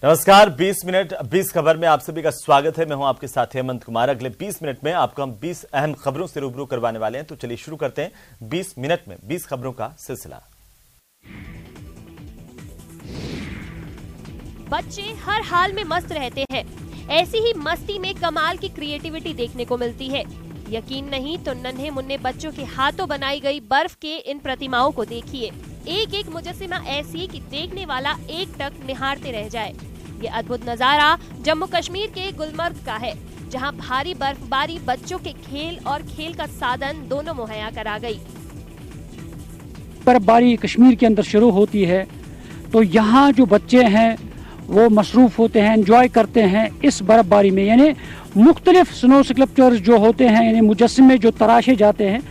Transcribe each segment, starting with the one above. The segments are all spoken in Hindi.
नमस्कार, 20 मिनट 20 खबर में आप सभी का स्वागत है। मैं हूं आपके साथ हेमंत कुमार। अगले 20 मिनट में आपको हम 20 अहम खबरों से रूबरू करवाने वाले हैं। तो चलिए शुरू करते हैं 20 मिनट में 20 खबरों का सिलसिला। बच्चे हर हाल में मस्त रहते हैं। ऐसी ही मस्ती में कमाल की क्रिएटिविटी देखने को मिलती है। यकीन नहीं तो नन्हे मुन्ने बच्चों के हाथों बनाई गई बर्फ के इन प्रतिमाओं को देखिए। एक एक मुजस्सिमा ऐसी कि देखने वाला एक टक निहारते रह जाए। ये अद्भुत नजारा जम्मू कश्मीर के गुलमर्ग का है, जहां भारी बर्फबारी बच्चों के खेल और खेल का साधन दोनों मुहैया करा गई। बर्फबारी कश्मीर के अंदर शुरू होती है तो यहाँ जो बच्चे हैं वो मसरूफ होते हैं, एंजॉय करते हैं इस बर्फबारी में। यानी मुख्तलिफ स्नो स्कल्पचर्स जो होते हैं, यानी मुजस्समे जो तराशे जाते हैं,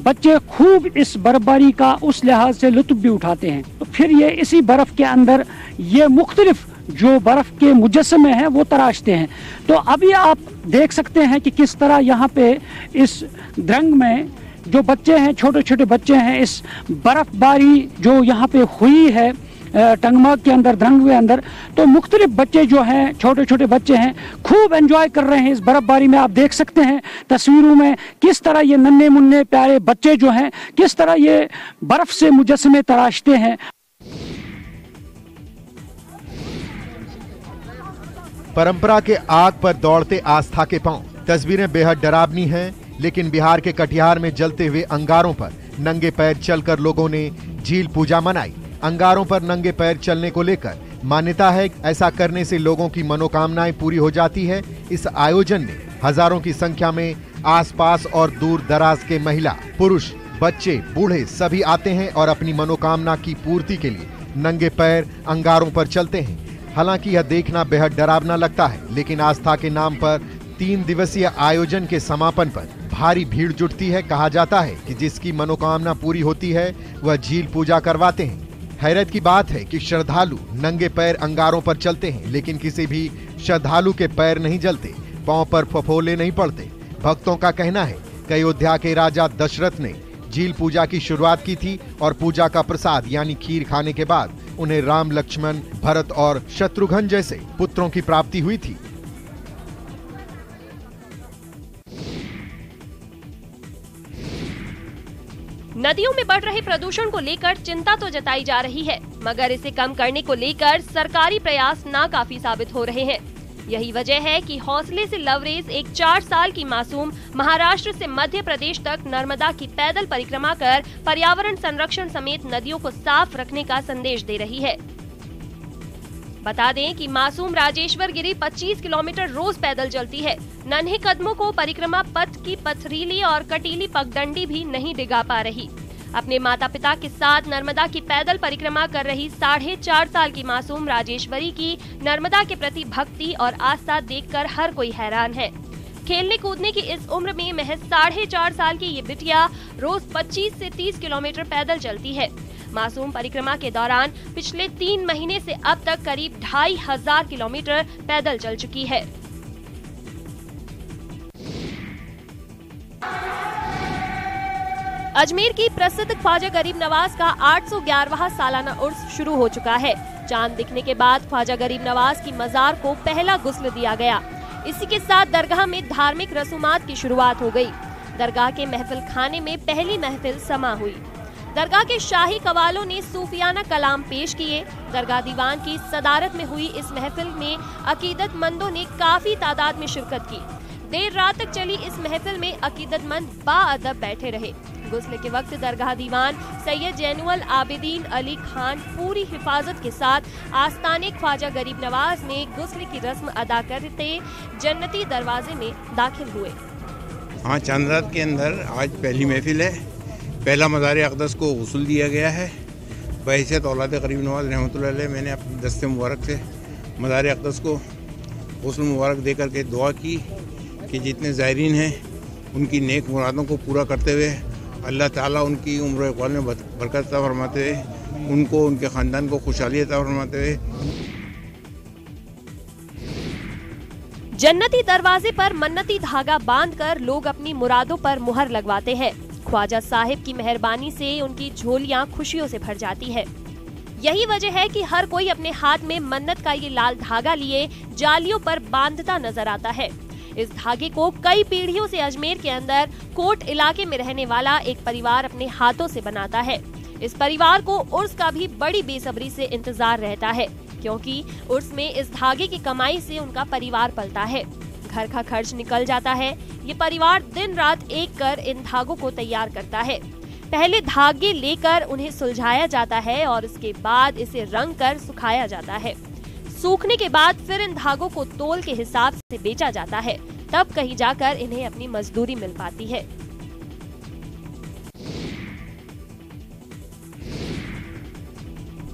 बच्चे खूब इस बर्फबारी का उस लिहाज से लुत्फ भी उठाते हैं। तो फिर ये इसी बर्फ के अंदर ये मुख्तलिफ जो बर्फ के मुजस्समे हैं वो तराशते हैं। तो अभी आप देख सकते हैं कि किस तरह यहाँ पे इस द्रंग में जो बच्चे हैं, छोटे छोटे बच्चे हैं, इस बर्फबारी जो यहाँ पे हुई है टंगमर्ग के अंदर, द्रंग के अंदर, तो मुख्तलिफ बच्चे जो हैं, छोटे छोटे बच्चे हैं, खूब एंजॉय कर रहे हैं इस बर्फबारी में। आप देख सकते हैं तस्वीरों में किस तरह ये नन्हे मुन्ने प्यारे बच्चे जो हैं किस तरह ये बर्फ से मुजस्समे तराशते हैं। परंपरा के आग पर दौड़ते आस्था के पांव। तस्वीरें बेहद डरावनी हैं, लेकिन बिहार के कटिहार में जलते हुए अंगारों पर नंगे पैर चलकर लोगों ने झील पूजा मनाई। अंगारों पर नंगे पैर चलने को लेकर मान्यता है, ऐसा करने से लोगों की मनोकामनाएं पूरी हो जाती है। इस आयोजन में हजारों की संख्या में आसपास और दूर दराज के महिला, पुरुष, बच्चे, बूढ़े सभी आते हैं और अपनी मनोकामना की पूर्ति के लिए नंगे पैर अंगारों पर चलते हैं। हालांकि यह देखना बेहद डरावना लगता है, लेकिन आस्था के नाम पर 3 दिवसीय आयोजन के समापन पर भारी भीड़ जुटती है। कहा जाता है कि जिसकी मनोकामना पूरी होती है वह झील पूजा करवाते हैं। हैरत की बात है कि श्रद्धालु नंगे पैर अंगारों पर चलते हैं, लेकिन किसी भी श्रद्धालु के पैर नहीं जलते, पांव पर फफोले नहीं पड़ते। भक्तों का कहना है कि अयोध्या के राजा दशरथ ने झील पूजा की शुरुआत की थी और पूजा का प्रसाद यानी खीर खाने के बाद उन्हें राम, लक्ष्मण, भरत और शत्रुघ्न जैसे पुत्रों की प्राप्ति हुई थी। नदियों में बढ़ रहे प्रदूषण को लेकर चिंता तो जताई जा रही है, मगर इसे कम करने को लेकर सरकारी प्रयास नाकाफी साबित हो रहे हैं। यही वजह है कि हौसले से लवरेज एक 4 साल की मासूम महाराष्ट्र से मध्य प्रदेश तक नर्मदा की पैदल परिक्रमा कर पर्यावरण संरक्षण समेत नदियों को साफ रखने का संदेश दे रही है। बता दें कि मासूम राजेश्वर गिरी 25 किलोमीटर रोज पैदल चलती है। नन्हे कदमों को परिक्रमा पथ की पथरीली और कटीली पगडंडी भी नहीं डिगा पा रही। अपने माता पिता के साथ नर्मदा की पैदल परिक्रमा कर रही 4.5 साल की मासूम राजेश्वरी की नर्मदा के प्रति भक्ति और आस्था देखकर हर कोई हैरान है। खेलने कूदने की इस उम्र में महज 4.5 साल की ये बिटिया रोज 25 से 30 किलोमीटर पैदल चलती है। मासूम परिक्रमा के दौरान पिछले 3 महीने से अब तक करीब 2500 किलोमीटर पैदल चल चुकी है। अजमेर की प्रसिद्ध ख्वाजा गरीब नवाज का 811वां सालाना उर्स शुरू हो चुका है। चांद दिखने के बाद ख्वाजा गरीब नवाज की मजार को पहला गुस्ल दिया गया। इसी के साथ दरगाह में धार्मिक रसूमात की शुरुआत हो गई। दरगाह के महफिल खाने में पहली महफिल समा हुई। दरगाह के शाही कवालों ने सूफियाना कलाम पेश किए। दरगाह दीवान की सदारत में हुई इस महफिल में अकीदतमंदों ने काफी तादाद में शिरकत की। देर रात तक चली इस महफिल में अकीदतमंद बाअदब बैठे रहे। गुस्ल के वक्त दरगाह दीवान सैयद जैनुल आबिदीन अली खान पूरी हिफाजत के साथ आस्ताने ख्वाजा गरीब नवाज में गुस्ल की रस्म अदा करते जन्नती दरवाजे में दाखिल हुए। हाँ, चांद रात के अंदर आज पहली महफिल है। पहला मज़ार अक़दस को गुस्ल दिया गया है। बहैसियत औलाद गरीब नवाज रहमतुल्लाह अलैह मैंने अपने दस्ते मुबारक से मज़ार अक़दस को गुस्ल मुबारक दे करके दुआ की कि जितने ज़ायरीन हैं उनकी नेक मुरादों को पूरा करते हुए अल्लाह ताला उनकी उम्र इक़बाल में बरकत अता फरमाते हुए, उनको, उनके ख़ानदान को खुशहाली अता फरमाते हुए। जन्नती दरवाजे पर मन्नती धागा बांधकर लोग अपनी मुरादों पर मुहर लगवाते हैं। ख्वाजा साहिब की मेहरबानी से उनकी झोलियां खुशियों से भर जाती है। यही वजह है कि हर कोई अपने हाथ में मन्नत का ये लाल धागा लिए जालियों पर बांधता नजर आता है। इस धागे को कई पीढ़ियों से अजमेर के अंदर कोट इलाके में रहने वाला एक परिवार अपने हाथों से बनाता है। इस परिवार को उर्स का भी बड़ी बेसब्री से इंतजार रहता है, क्योंकि उर्स में इस धागे की कमाई से उनका परिवार पलता है। घर का खर्च निकल जाता है। ये परिवार दिन रात एक कर इन धागों को तैयार करता है। पहले धागे लेकर उन्हें सुलझाया जाता है और इसके बाद इसे रंग कर सुखाया जाता है। सूखने के बाद फिर इन धागों को तोल के हिसाब से बेचा जाता है, तब कहीं जाकर इन्हें अपनी मजदूरी मिल पाती है।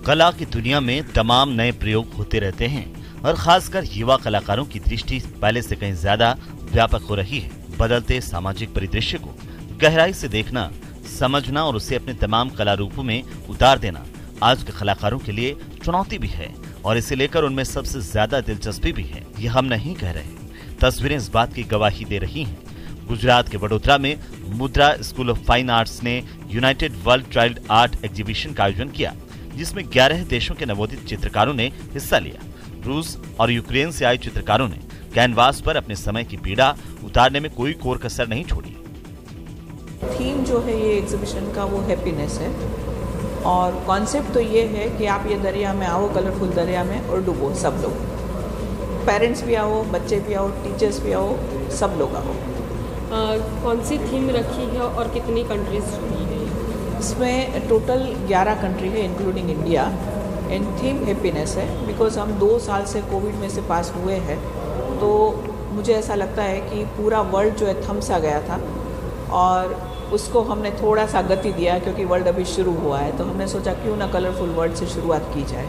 कला की दुनिया में तमाम नए प्रयोग होते रहते हैं और खासकर युवा कलाकारों की दृष्टि पहले से कहीं ज्यादा व्यापक हो रही है। बदलते सामाजिक परिदृश्य को गहराई से देखना, समझना और उसे अपने तमाम कला रूपों में उतार देना आज के कलाकारों के लिए चुनौती भी है और इसे लेकर उनमें सबसे ज्यादा दिलचस्पी भी है। ये हम नहीं कह रहे, तस्वीरें इस बात की गवाही दे रही हैं। गुजरात के वडोदरा में मुद्रा स्कूल ऑफ फाइन आर्ट्स ने United world child art exhibition का आयोजन किया, जिसमें 11 देशों के नवोदित चित्रकारों ने हिस्सा लिया। रूस और यूक्रेन से आए चित्रकारों ने कैनवास पर अपने समय की पीड़ा उतारने में कोई कोर कसर नहीं छोड़ी। थीम जो है ये एग्जीबिशन का वो हैप्पीनेस है और कॉन्सेप्ट तो ये है कि आप ये दरिया में आओ, कलरफुल दरिया में, और डूबो सब लोग। पेरेंट्स भी आओ, बच्चे भी आओ, टीचर्स भी आओ, सब लोग आओ। कौन सी थीम रखी है और कितनी कंट्रीज की है? इसमें टोटल 11 कंट्री है including India. And theme happiness है बिकॉज हम 2 साल से कोविड में से पास हुए हैं, तो मुझे ऐसा लगता है कि पूरा वर्ल्ड जो है थम सा गया था और उसको हमने थोड़ा सा गति दिया, क्योंकि वर्ल्ड अभी शुरू हुआ है, तो हमने सोचा क्यों ना कलरफुल वर्ल्ड से शुरुआत की जाए।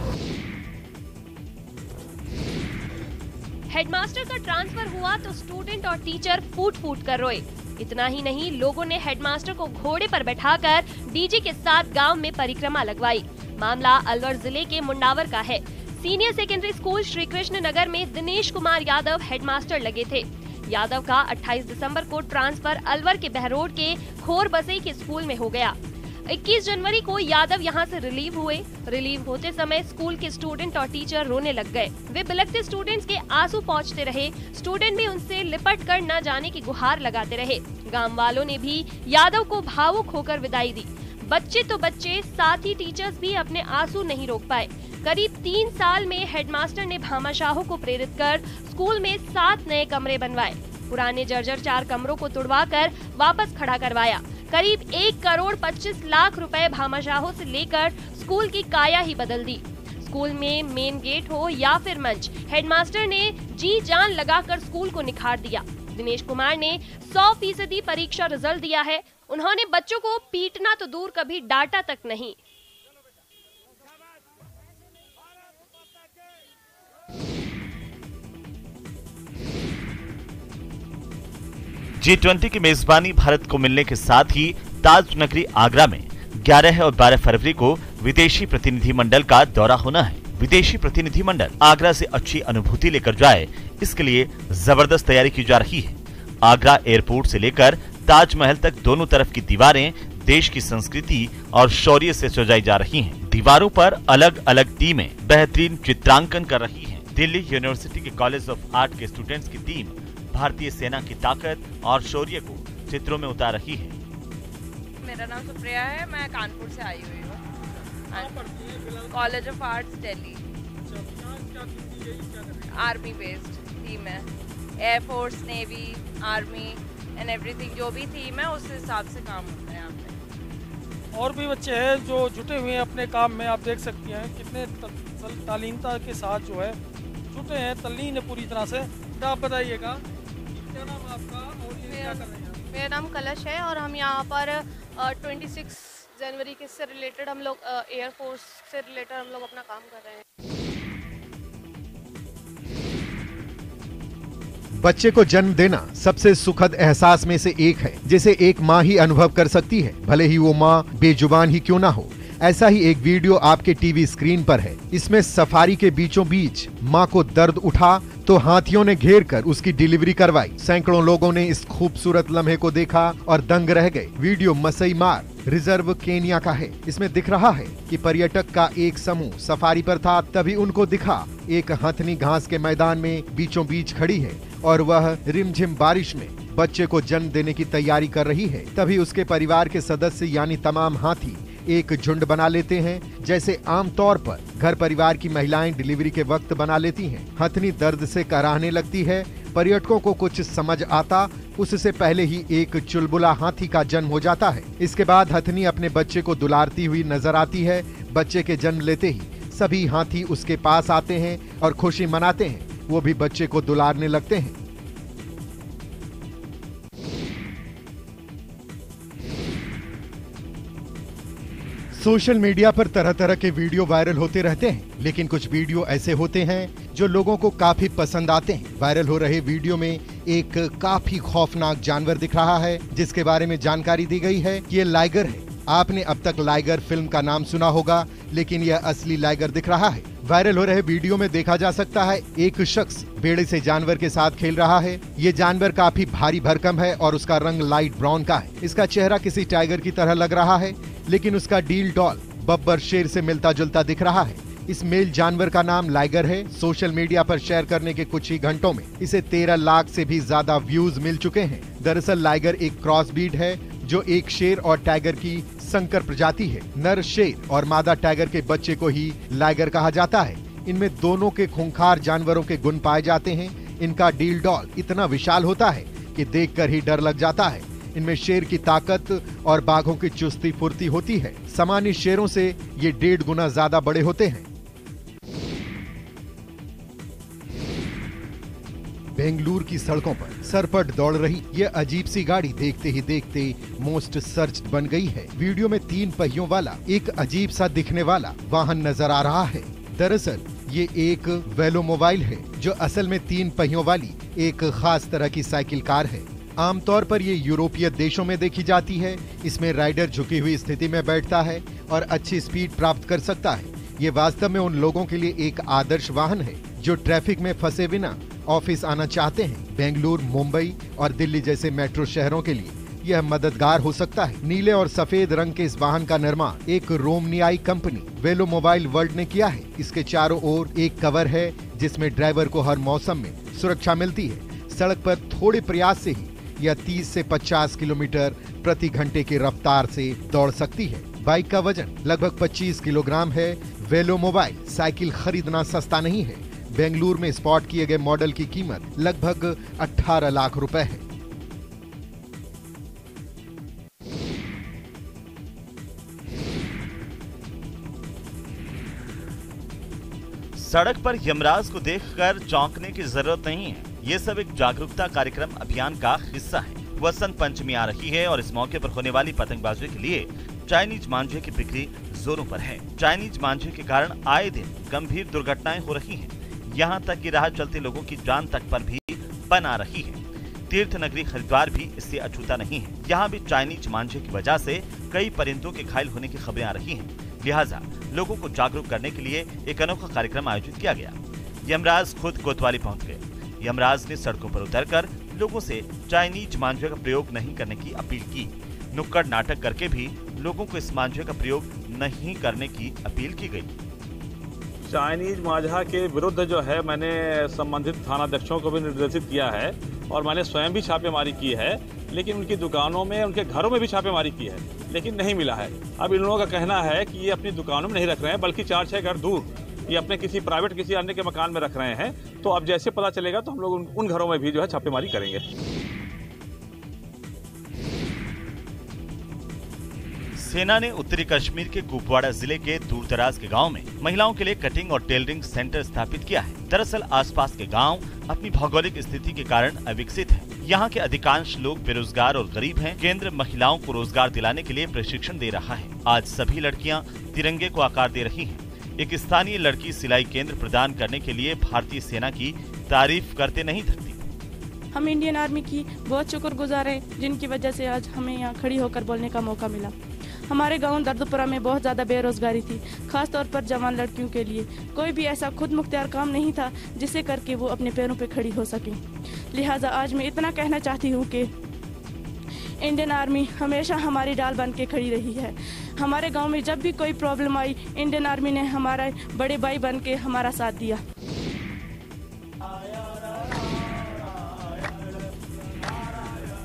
हेडमास्टर का ट्रांसफर हुआ तो स्टूडेंट और टीचर फूट फूट कर रोए। इतना ही नहीं, लोगों ने हेडमास्टर को घोड़े पर बैठाकर डीजे के साथ गांव में परिक्रमा लगवाई। मामला अलवर जिले के मुंडावर का है। Senior secondary school Shri Krishna Nagar में दिनेश कुमार यादव हेडमास्टर लगे थे। यादव का 28 दिसंबर को ट्रांसफर अलवर के बहरोड के खोर बसई के स्कूल में हो गया। 21 जनवरी को यादव यहां से रिलीव हुए। रिलीव होते समय स्कूल के स्टूडेंट और टीचर रोने लग गए। वे बिलखते स्टूडेंट्स के आंसू पहुंचते रहे। स्टूडेंट भी उनसे लिपट कर न जाने की गुहार लगाते रहे। गांव वालों ने भी यादव को भावुक होकर विदाई दी। बच्चे तो बच्चे, साथ ही टीचर्स भी अपने आंसू नहीं रोक पाए। करीब 3 साल में हेडमास्टर ने भामाशाहों को प्रेरित कर स्कूल में 7 नए कमरे बनवाए। पुराने जर्जर 4 कमरों को तुड़वाकर वापस खड़ा करवाया। करीब 1 करोड़ 25 लाख रुपए भामाशाहों से लेकर स्कूल की काया ही बदल दी। स्कूल में मेन गेट हो या फिर मंच, हेडमास्टर ने जी जान लगाकर स्कूल को निखार दिया। दिनेश कुमार ने 100% परीक्षा रिजल्ट दिया है। उन्होंने बच्चों को पीटना तो दूर, कभी डांटा तक नहीं। G20 की मेजबानी भारत को मिलने के साथ ही ताज नगरी आगरा में 11 और 12 फरवरी को विदेशी प्रतिनिधि मंडल का दौरा होना है। विदेशी प्रतिनिधि मंडल आगरा से अच्छी अनुभूति लेकर जाए, इसके लिए जबरदस्त तैयारी की जा रही है। आगरा एयरपोर्ट से लेकर ताजमहल तक दोनों तरफ की दीवारें देश की संस्कृति और शौर्य से सजाई जा रही हैं। दीवारों पर अलग अलग टीमें बेहतरीन चित्रांकन कर रही हैं। दिल्ली यूनिवर्सिटी के कॉलेज ऑफ आर्ट के स्टूडेंट्स की टीम भारतीय सेना की ताकत और शौर्य को चित्रों में उतार रही है। मेरा नाम सुप्रिया है, मैं कानपुर से आई हुई हूँ। College of arts Delhi. Army based theme है, air force, navy, army and everything. जो भी थीम है उस हिसाब से काम होता है यहाँ पे। और भी बच्चे हैं जो जुटे हुए हैं अपने काम में। आप देख सकती हैं कितने तालीमता के साथ जो है जुटे हैं, तल्लीन है पूरी तरह से। आप बताइएगा क्या नाम है आपका और ये क्या कर रहे हैं? मेरा नाम कलश है और हम यहाँ पर 26 जनवरी के से रिलेटेड हम लोग एयरफोर्स से रिलेटेड हम लोग अपना काम कर रहे हैं। बच्चे को जन्म देना सबसे सुखद एहसास में से एक है, जिसे एक माँ ही अनुभव कर सकती है, भले ही वो माँ बेजुबान ही क्यों ना हो। ऐसा ही एक वीडियो आपके टीवी स्क्रीन पर है। इसमें सफारी के बीचों बीच माँ को दर्द उठा तो हाथियों ने घेर कर उसकी डिलीवरी करवाई। सैकड़ों लोगों ने इस खूबसूरत लम्हे को देखा और दंग रह गए। वीडियो मसई मार रिजर्व केनिया का है। इसमें दिख रहा है कि पर्यटक का एक समूह सफारी पर था, तभी उनको दिखा एक हथनी घास के मैदान में बीचों बीच खड़ी है और वह रिमझिम बारिश में बच्चे को जन्म देने की तैयारी कर रही है। तभी उसके परिवार के सदस्य यानी तमाम हाथी एक झुंड बना लेते हैं, जैसे आमतौर पर घर परिवार की महिलाएं डिलीवरी के वक्त बना लेती हैं। हथनी दर्द से कराहने लगती है। पर्यटकों को कुछ समझ आता उससे पहले ही एक चुलबुला हाथी का जन्म हो जाता है। इसके बाद हथनी अपने बच्चे को दुलारती हुई नजर आती है। बच्चे के जन्म लेते ही सभी हाथी उसके पास आते हैं और खुशी मनाते हैं। वो भी बच्चे को दुलारने लगते हैं। सोशल मीडिया पर तरह तरह के वीडियो वायरल होते रहते हैं, लेकिन कुछ वीडियो ऐसे होते हैं जो लोगों को काफी पसंद आते हैं। वायरल हो रहे वीडियो में एक काफी खौफनाक जानवर दिख रहा है, जिसके बारे में जानकारी दी गई है कि ये लाइगर है। आपने अब तक लाइगर फिल्म का नाम सुना होगा, लेकिन यह असली लाइगर दिख रहा है। वायरल हो रहे वीडियो में देखा जा सकता है एक शख्स बेड़े से जानवर के साथ खेल रहा है। ये जानवर काफी भारी भरकम है और उसका रंग लाइट ब्राउन का है। इसका चेहरा किसी टाइगर की तरह लग रहा है, लेकिन उसका डील डॉल बब्बर शेर से मिलता जुलता दिख रहा है। इस मेल जानवर का नाम लाइगर है। सोशल मीडिया पर शेयर करने के कुछ ही घंटों में इसे 13 लाख से भी ज्यादा व्यूज मिल चुके हैं। दरअसल लाइगर एक क्रॉस ब्रीड है, जो एक शेर और टाइगर की संकर प्रजाति है। नर शेर और मादा टाइगर के बच्चे को ही लाइगर कहा जाता है। इनमें दोनों के खूंखार जानवरों के गुण पाए जाते हैं। इनका डील डॉल इतना विशाल होता है कि देखकर ही डर लग जाता है। इनमें शेर की ताकत और बाघों की चुस्ती फुर्ती होती है। सामान्य शेरों से ये 1.5 गुना ज्यादा बड़े होते हैं। बेंगलुरु की सड़कों पर सरपट दौड़ रही ये अजीब सी गाड़ी देखते ही देखते मोस्ट सर्च्ड बन गई है। वीडियो में 3 पहियों वाला एक अजीब सा दिखने वाला वाहन नजर आ रहा है। दरअसल ये एक वेलोमोबाइल है, जो असल में 3 पहियों वाली एक खास तरह की साइकिल कार है। आमतौर पर ये यूरोपीय देशों में देखी जाती है। इसमें राइडर झुकी हुई स्थिति में बैठता है और अच्छी स्पीड प्राप्त कर सकता है। ये वास्तव में उन लोगों के लिए एक आदर्श वाहन है जो ट्रैफिक में फंसे बिना ऑफिस आना चाहते हैं। बेंगलुरु, मुंबई और दिल्ली जैसे मेट्रो शहरों के लिए यह मददगार हो सकता है। नीले और सफेद रंग के इस वाहन का निर्माण एक रोमनियाई कंपनी वेलोमोबाइल वर्ल्ड ने किया है। इसके चारों ओर एक कवर है, जिसमें ड्राइवर को हर मौसम में सुरक्षा मिलती है। सड़क पर थोड़े प्रयास से ही यह 30 से 50 किलोमीटर प्रति घंटे की रफ्तार से दौड़ सकती है। बाइक का वजन लगभग 25 किलोग्राम है। वेलोमोबाइल साइकिल खरीदना सस्ता नहीं है। बेंगलुरु में स्पॉट किए गए मॉडल की कीमत लगभग 18 लाख रुपए है। सड़क पर यमराज को देखकर चौंकने की जरूरत नहीं है। ये सब एक जागरूकता कार्यक्रम अभियान का हिस्सा है। वसंत पंचमी आ रही है और इस मौके पर होने वाली पतंगबाजी के लिए चाइनीज मांझे की बिक्री जोरों पर है। चाइनीज मांझे के कारण आए दिन गंभीर दुर्घटनाएं हो रही हैं। यहाँ तक कि राह चलते लोगों की जान तक पर भी बन आ रही है। तीर्थ नगरी हरिद्वार भी इससे अछूता नहीं है। यहाँ भी चाइनीज मांझे की वजह से कई परिंदों के घायल होने की खबरें आ रही हैं। लिहाजा लोगों को जागरूक करने के लिए एक अनोखा कार्यक्रम आयोजित किया गया। यमराज खुद कोतवाली पहुंच गए। यमराज ने सड़कों पर उतरकर लोगों से चाइनीज मांझे का प्रयोग नहीं करने की अपील की। नुक्कड़ नाटक करके भी लोगों को इस मांझे का प्रयोग नहीं करने की अपील की गई। चाइनीज मांझा के विरुद्ध जो है मैंने संबंधित थानाध्यक्षों को भी निर्देशित किया है और मैंने स्वयं भी छापेमारी की है, लेकिन उनकी दुकानों में, उनके घरों में भी छापेमारी की है, लेकिन नहीं मिला है। अब इन लोगों का कहना है कि ये अपनी दुकानों में नहीं रख रहे हैं, बल्कि 4-6 घर दूर ये अपने किसी प्राइवेट किसी अन्य के मकान में रख रहे हैं। तो अब जैसे पता चलेगा तो हम लोग उन घरों में भी जो है छापेमारी करेंगे। सेना ने उत्तरी कश्मीर के कुपवाड़ा जिले के दूरदराज के गांव में महिलाओं के लिए कटिंग और टेलरिंग सेंटर स्थापित किया है। दरअसल आसपास के गांव अपनी भौगोलिक स्थिति के कारण अविकसित हैं। यहाँ के अधिकांश लोग बेरोजगार और गरीब हैं। केंद्र महिलाओं को रोजगार दिलाने के लिए प्रशिक्षण दे रहा है। आज सभी लड़कियाँ तिरंगे को आकार दे रही हैं। एक स्थानीय लड़की सिलाई केंद्र प्रदान करने के लिए भारतीय सेना की तारीफ करते नहीं थकती। हम इंडियन आर्मी की बहुत शुक्रगुजार हैं, जिनकी वजह से आज हमें यहाँ खड़ी होकर बोलने का मौका मिला। हमारे गांव दर्दपुरा में बहुत ज़्यादा बेरोजगारी थी, खासतौर पर जवान लड़कियों के लिए। कोई भी ऐसा खुद मुख्तियार काम नहीं था जिसे करके वो अपने पैरों पे खड़ी हो सके। लिहाजा आज मैं इतना कहना चाहती हूँ कि इंडियन आर्मी हमेशा हमारी ढाल बन के खड़ी रही है। हमारे गांव में जब भी कोई प्रॉब्लम आई, इंडियन आर्मी ने हमारा बड़े भाई बन के हमारा साथ दिया।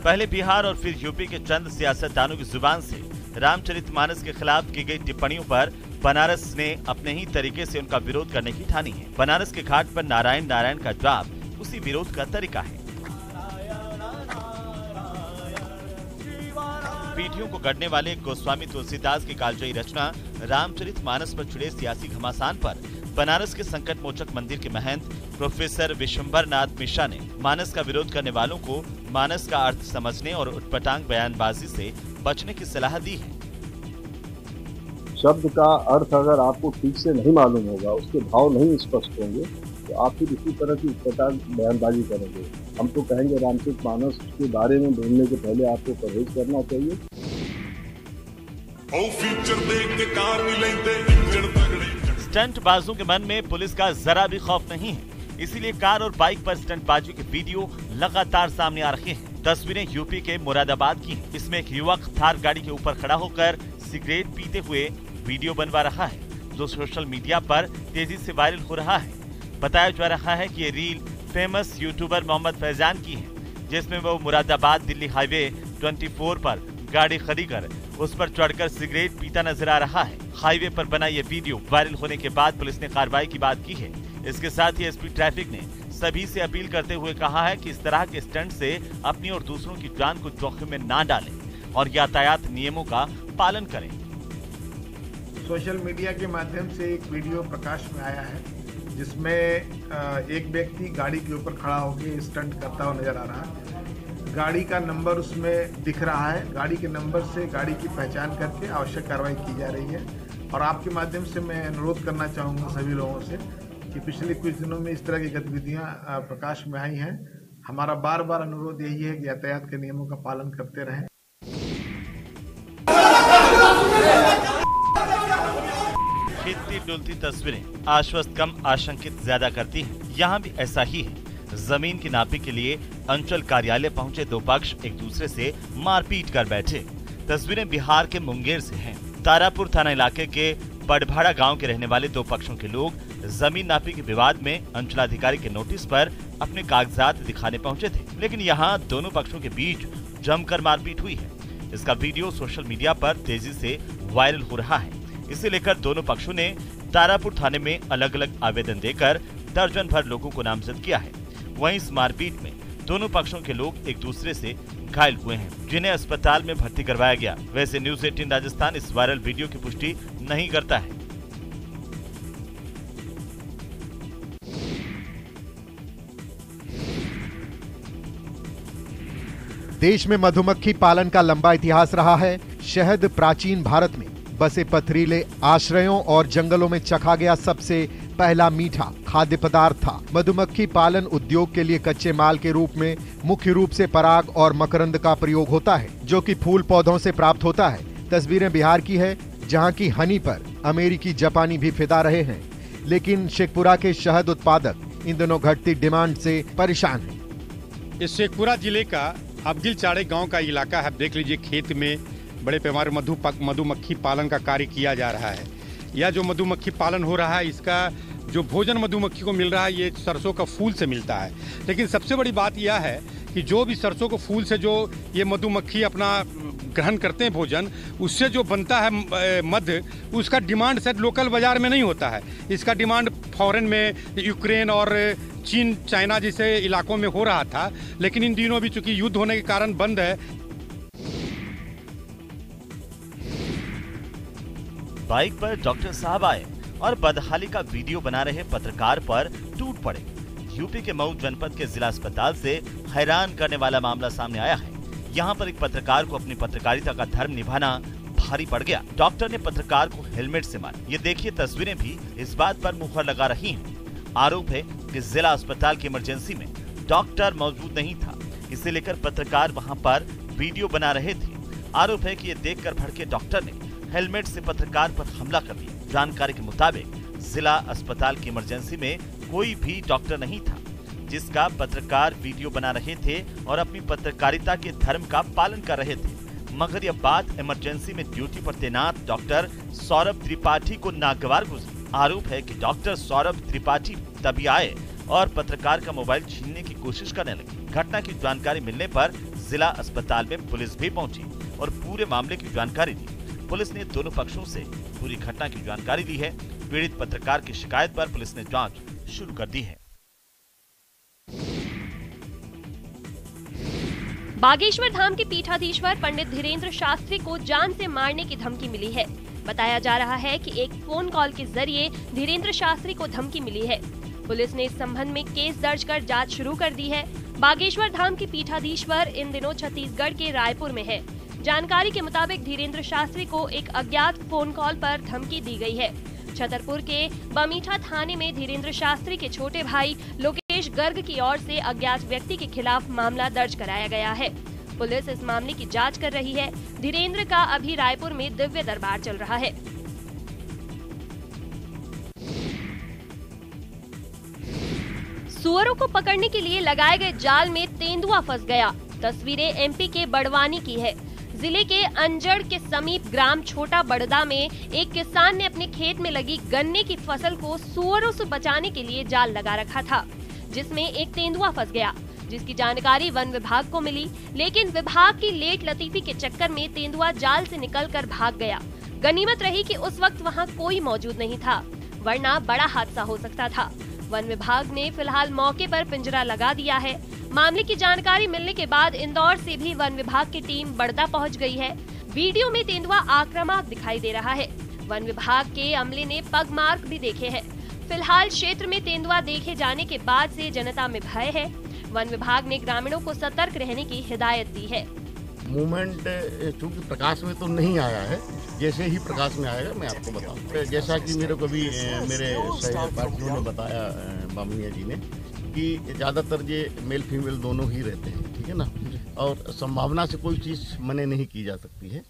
पहले बिहार और फिर यूपी के चंद सियासतदानों की जुबान से रामचरितमानस के खिलाफ की गई टिप्पणियों पर बनारस ने अपने ही तरीके से उनका विरोध करने की ठानी है। बनारस के घाट पर नारायण नारायण का जवाब उसी विरोध का तरीका है। पीढ़ियों को गढ़ने वाले गोस्वामी तुलसीदास की कालजयी रचना रामचरितमानस पर छिड़े सियासी घमासान पर बनारस के संकट मोचक मंदिर के महंत प्रोफेसर विशंबर नाथ मिश्रा ने मानस का विरोध करने वालों को मानस का अर्थ समझने और उटपटांग बयानबाजी से बचने की सलाह दी है। शब्द का अर्थ अगर आपको ठीक से नहीं मालूम होगा, उसके भाव नहीं स्पष्ट होंगे, तो आप फिर इसी तरह की उटपटांग बयानबाजी करेंगे। हम तो कहेंगे रामचरितमानस के बारे में बोलने के पहले आपको परहेज करना चाहिए। स्टंट बाजों के मन में पुलिस का जरा भी खौफ नहीं है, इसीलिए कार और बाइक पर स्टंटबाजी के वीडियो लगातार सामने आ रहे हैं। तस्वीरें यूपी के मुरादाबाद की हैं। इसमें एक युवक थार गाड़ी के ऊपर खड़ा होकर सिगरेट पीते हुए वीडियो बनवा रहा है, जो सोशल मीडिया पर तेजी से वायरल हो रहा है। बताया जा रहा है कि ये reel famous YouTuber Mohammad Faizan की है, जिसमें वो मुरादाबाद दिल्ली हाईवे 24 पर गाड़ी खड़ी कर उस पर चढ़कर सिगरेट पीता नजर आ रहा है। हाईवे पर बना ये वीडियो वायरल होने के बाद पुलिस ने कार्रवाई की बात की है। इसके साथ ही एसपी ट्रैफिक ने सभी से अपील करते हुए कहा है कि इस तरह के स्टंट से अपनी और दूसरों की जान को जोखिम में ना डालें और यातायात नियमों का पालन करें। सोशल मीडिया के माध्यम से एक वीडियो प्रकाश में आया है, जिसमें एक व्यक्ति गाड़ी के ऊपर खड़ा होकर स्टंट करता हुआ नजर आ रहा है। गाड़ी का नंबर उसमें दिख रहा है। गाड़ी के नंबर से गाड़ी की पहचान करके आवश्यक कार्रवाई की जा रही है। और आपके माध्यम से मैं अनुरोध करना चाहूँगा सभी लोगों से कि पिछले कुछ दिनों में इस तरह की गतिविधियाँ प्रकाश में आई हैं। हमारा बार बार अनुरोध यही है कि यातायात के नियमों का पालन करते रहें। हिलती डुलती तस्वीरें आश्वस्त कम आशंकित ज्यादा करती हैं। यहाँ भी ऐसा ही है। जमीन की नापी के लिए अंचल कार्यालय पहुंचे दो पक्ष एक दूसरे से मारपीट कर बैठे। तस्वीरें बिहार के मुंगेर से हैं। तारापुर थाना इलाके के बड़भाड़ा गांव के रहने वाले दो पक्षों के लोग जमीन नापी के विवाद में अंचलाधिकारी के नोटिस पर अपने कागजात दिखाने पहुंचे थे, लेकिन यहां दोनों पक्षों के बीच जमकर मारपीट हुई है। इसका वीडियो सोशल मीडिया पर तेजी से वायरल हो रहा है। इसे लेकर दोनों पक्षों ने तारापुर थाने में अलग अलग आवेदन देकर दर्जन भर लोगों को नामजद किया है। वहीं इस मारपीट में दोनों पक्षों के लोग एक दूसरे से घायल हुए हैं, जिन्हें अस्पताल में भर्ती करवाया गया। वैसे न्यूज 18 राजस्थान इस वायरल वीडियो की पुष्टि नहीं करता है। देश में मधुमक्खी पालन का लंबा इतिहास रहा है। शहद प्राचीन भारत में बसे पथरीले आश्रयों और जंगलों में चखा गया सबसे पहला मीठा खाद्य पदार्थ था। मधुमक्खी पालन उद्योग के लिए कच्चे माल के रूप में मुख्य रूप से पराग और मकरंद का प्रयोग होता है, जो कि फूल पौधों से प्राप्त होता है। तस्वीरें बिहार की है, जहां की हनी पर अमेरिकी जापानी भी फिदा रहे हैं, लेकिन शेखपुरा के शहद उत्पादक इन दिनों घटती डिमांड से परेशान हैं। इस शेखपुरा जिले का अबगिल चाड़े गांव का इलाका है। देख लीजिए, खेत में बड़े पैमाने मधुमक्खी पालन का कार्य किया जा रहा है। यह जो मधुमक्खी पालन हो रहा है, इसका जो भोजन मधुमक्खी को मिल रहा है, ये सरसों का फूल से मिलता है। लेकिन सबसे बड़ी बात यह है कि जो भी सरसों के फूल से जो ये मधुमक्खी अपना ग्रहण करते हैं भोजन, उससे जो बनता है मध, उसका डिमांड शायद लोकल बाजार में नहीं होता है। इसका डिमांड फॉरेन में, यूक्रेन और चीन, चाइना जैसे इलाकों में हो रहा था, लेकिन इन दिनों भी चूंकि युद्ध होने के कारण बंद है। बाइक पर डॉक्टर साहब आए और बदहाली का वीडियो बना रहे पत्रकार पर टूट पड़े। यूपी के मऊ जनपद के जिला अस्पताल से हैरान करने वाला मामला सामने आया है। यहाँ पर एक पत्रकार को अपनी पत्रकारिता का धर्म निभाना भारी पड़ गया। डॉक्टर ने पत्रकार को हेलमेट से मारा। ये देखिए, तस्वीरें भी इस बात पर मुहर लगा रही हैं। आरोप है कि जिला अस्पताल की इमरजेंसी में डॉक्टर मौजूद नहीं था, इसे लेकर पत्रकार वहां पर वीडियो बना रहे थे। आरोप है कि ये देखकर भड़के डॉक्टर ने हेलमेट से पत्रकार पर हमला कर दिया। जानकारी के मुताबिक जिला अस्पताल की इमरजेंसी में कोई भी डॉक्टर नहीं था। जिसका पत्रकार वीडियो बना रहे थे और अपनी पत्रकारिता के धर्म का पालन कर रहे थे। मगर यह बात इमरजेंसी में ड्यूटी पर तैनात डॉक्टर सौरभ त्रिपाठी को नागवार गुजरी। आरोप है कि डॉक्टर सौरभ त्रिपाठी तभी आए और पत्रकार का मोबाइल छीनने की कोशिश करने लगे। घटना की जानकारी मिलने पर जिला अस्पताल में पुलिस भी पहुंची और पूरे मामले की जानकारी दी। पुलिस ने दोनों पक्षों से पूरी घटना की जानकारी ली है। पीड़ित पत्रकार की शिकायत पर पुलिस ने जांच शुरू कर दी है। बागेश्वर धाम के पीठाधीश्वर पंडित धीरेन्द्र शास्त्री को जान से मारने की धमकी मिली है। बताया जा रहा है कि एक फोन कॉल के जरिए धीरेन्द्र शास्त्री को धमकी मिली है। पुलिस ने इस संबंध में केस दर्ज कर जांच शुरू कर दी है। बागेश्वर धाम के पीठाधीश्वर इन दिनों छत्तीसगढ़ के रायपुर में है। जानकारी के मुताबिक धीरेन्द्र शास्त्री को एक अज्ञात फोन कॉल पर धमकी दी गई है। छतरपुर के बमीठा थाने में धीरेन्द्र शास्त्री के छोटे भाई लोकेश गर्ग की ओर से अज्ञात व्यक्ति के खिलाफ मामला दर्ज कराया गया है। पुलिस इस मामले की जांच कर रही है। धीरेन्द्र का अभी रायपुर में दिव्य दरबार चल रहा है। सुअरों को पकड़ने के लिए लगाए गए जाल में तेंदुआ फंस गया। तस्वीरें एमपी के बड़वानी की है। जिले के अंजड़ के समीप ग्राम छोटा बड़दा में एक किसान ने अपने खेत में लगी गन्ने की फसल को सुअरों से बचाने के लिए जाल लगा रखा था, जिसमें एक तेंदुआ फंस गया, जिसकी जानकारी वन विभाग को मिली। लेकिन विभाग की लेट लतीफी के चक्कर में तेंदुआ जाल से निकलकर भाग गया। गनीमत रही कि उस वक्त वहां कोई मौजूद नहीं था, वरना बड़ा हादसा हो सकता था। वन विभाग ने फिलहाल मौके पर पिंजरा लगा दिया है। मामले की जानकारी मिलने के बाद इंदौर से भी वन विभाग की टीम बड़दा पहुंच गई है। वीडियो में तेंदुआ आक्रामक दिखाई दे रहा है। वन विभाग के अमले ने पग मार्क भी देखे हैं। फिलहाल क्षेत्र में तेंदुआ देखे जाने के बाद से जनता में भय है। वन विभाग ने ग्रामीणों को सतर्क रहने की हिदायत दी है। मूवमेंट चूंकि प्रकाश में तो नहीं आया है, जैसे ही प्रकाश में आएगा मैं आपको बताऊँ। जैसा कि मेरे को भी मेरे सहपाठियों ने बताया, बामनिया जी ने, कि ज़्यादातर ये मेल फीमेल दोनों ही रहते हैं, ठीक है ना, और संभावना से कोई चीज़ मने नहीं की जा सकती है।